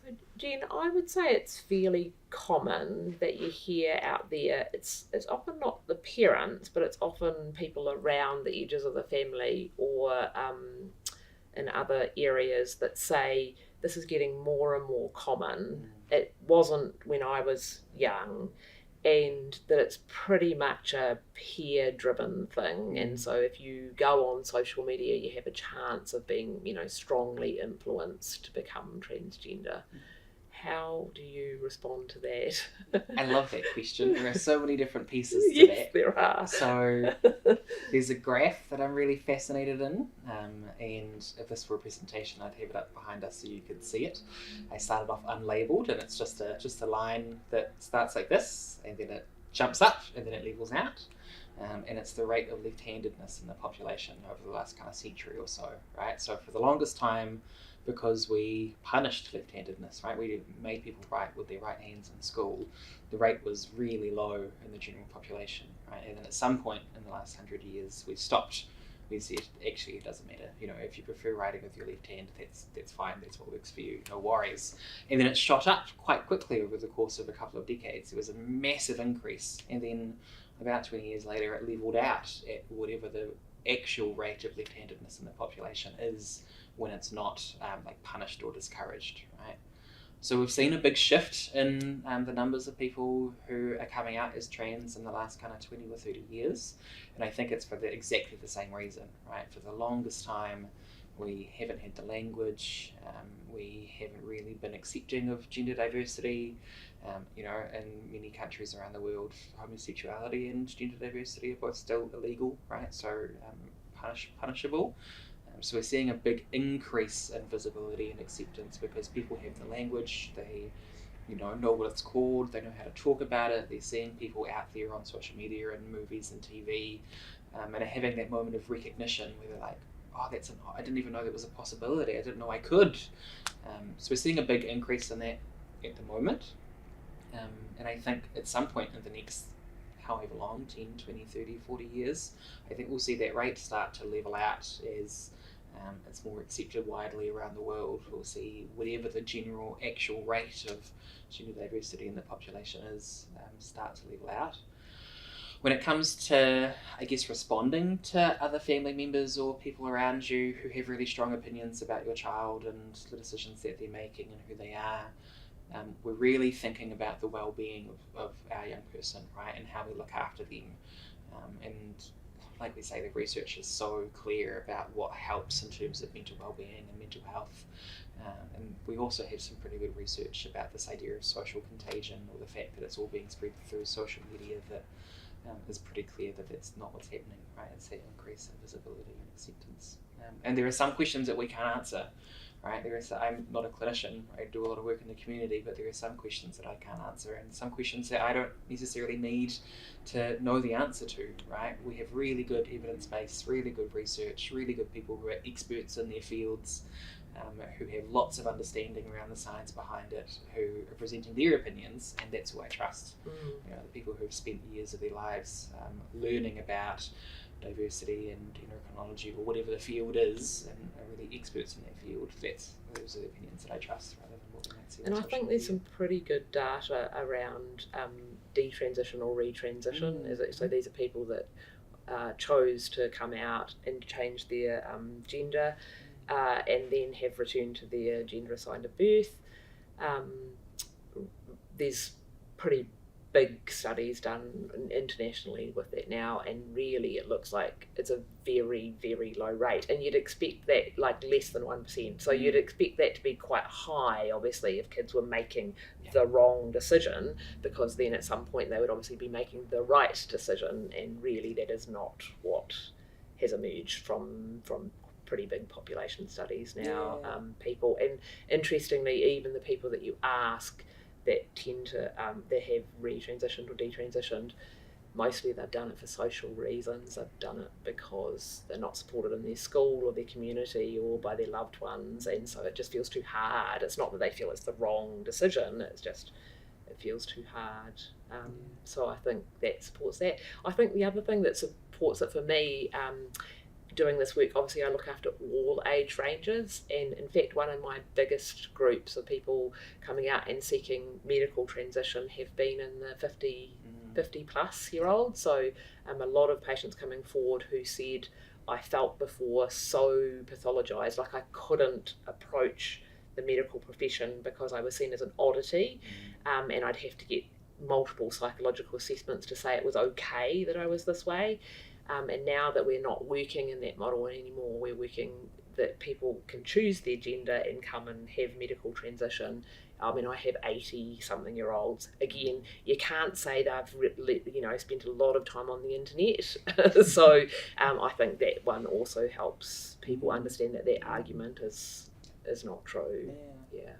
So, Jen, I would say it's fairly common that you hear out there. It's often not the parents, but it's often people around the edges of the family or in other areas that say this is getting more and more common. It wasn't when I was young, and that it's pretty much a peer driven thing. And so if you go on social media, you have a chance of being, strongly influenced to become transgender. How do you respond to that? I love that question. There are so many different pieces to Yes, that. there are. So there's a graph that I'm really fascinated in, and if this were a presentation, I'd have it up behind us so you could see it. I started off unlabeled, and it's just a line that starts like this, and then it jumps up, and then it levels out. And it's the rate of left-handedness in the population over the last kind of century or so, right? So for the longest time, because we punished left-handedness, right? We made people write with their right hands in school. The rate was really low in the general population, right? And then at some point in the last 100 years, we stopped. We said, actually, it doesn't matter. If you prefer writing with your left hand, that's fine. That's what works for you. No worries. And then it shot up quite quickly over the course of a couple of decades. There was a massive increase, and then about 20 years later, it leveled out at whatever the actual rate of left-handedness in the population is when it's not punished or discouraged, right? So we've seen a big shift in the numbers of people who are coming out as trans in the last kind of 20 or 30 years. And I think it's for exactly the same reason, right? For the longest time, we haven't had the language, we haven't really been accepting of gender diversity. In many countries around the world, homosexuality and gender diversity are both still illegal, right? So punishable. So we're seeing a big increase in visibility and acceptance because people have the language, they know what it's called, they know how to talk about it, they're seeing people out there on social media and movies and TV, and are having that moment of recognition where they're like, oh, I didn't even know that was a possibility, I didn't know I could. So we're seeing a big increase in that at the moment. And I think at some point in the next however long, 10, 20, 30, 40 years, I think we'll see that rate start to level out as it's more accepted widely around the world. We'll see whatever the general actual rate of gender diversity in the population is start to level out. When it comes to, I guess, responding to other family members or people around you who have really strong opinions about your child and the decisions that they're making and who they are, we're really thinking about the well-being of our young person, right, and how we look after them. And like we say, the research is so clear about what helps in terms of mental well-being and mental health. And we also have some pretty good research about this idea of social contagion, or the fact that it's all being spread through social media, that is pretty clear that that's not what's happening, right? It's that increase in visibility and acceptance. And there are some questions that we can't answer, right? I'm not a clinician, I do a lot of work in the community, but there are some questions that I can't answer, and some questions that I don't necessarily need to know the answer to, right? We have really good evidence base, really good research, really good people who are experts in their fields, who have lots of understanding around the science behind it, who are presenting their opinions, and that's who I trust. The people who have spent years of their lives learning about diversity and endocrinology or whatever the field is, and are really experts in that field. Those are the opinions that I trust rather than what we might see. And I think there's some pretty good data around detransition or retransition. So these are people that chose to come out and change their gender, and then have returned to their gender assigned at birth. There's pretty big studies done internationally with that now, and really it looks like it's a very, very low rate, and you'd expect that like less than 1%. So you'd expect that to be quite high, obviously, if kids were making the wrong decision, because then at some point they would obviously be making the right decision, and really that is not what has emerged from pretty big population studies now. People, and interestingly, even the people that you ask that tend to that have retransitioned or detransitioned, mostly they've done it for social reasons. They've done it because they're not supported in their school or their community or by their loved ones, and so it just feels too hard. It's not that they feel it's the wrong decision, it's just it feels too hard. So I think that supports that. I think the other thing that supports it for me, doing this work, obviously I look after all age ranges, and in fact one of my biggest groups of people coming out and seeking medical transition have been in the 50 plus year olds. So a lot of patients coming forward who said, I felt before so pathologised, like I couldn't approach the medical profession because I was seen as an oddity, and I'd have to get multiple psychological assessments to say it was okay that I was this way. And now that we're not working in that model anymore, we're working that people can choose their gender and come and have medical transition. I mean, I have 80-something-year-olds. Again, you can't say they've spent a lot of time on the internet. So I think that one also helps people understand that argument is not true. Yeah. Yeah.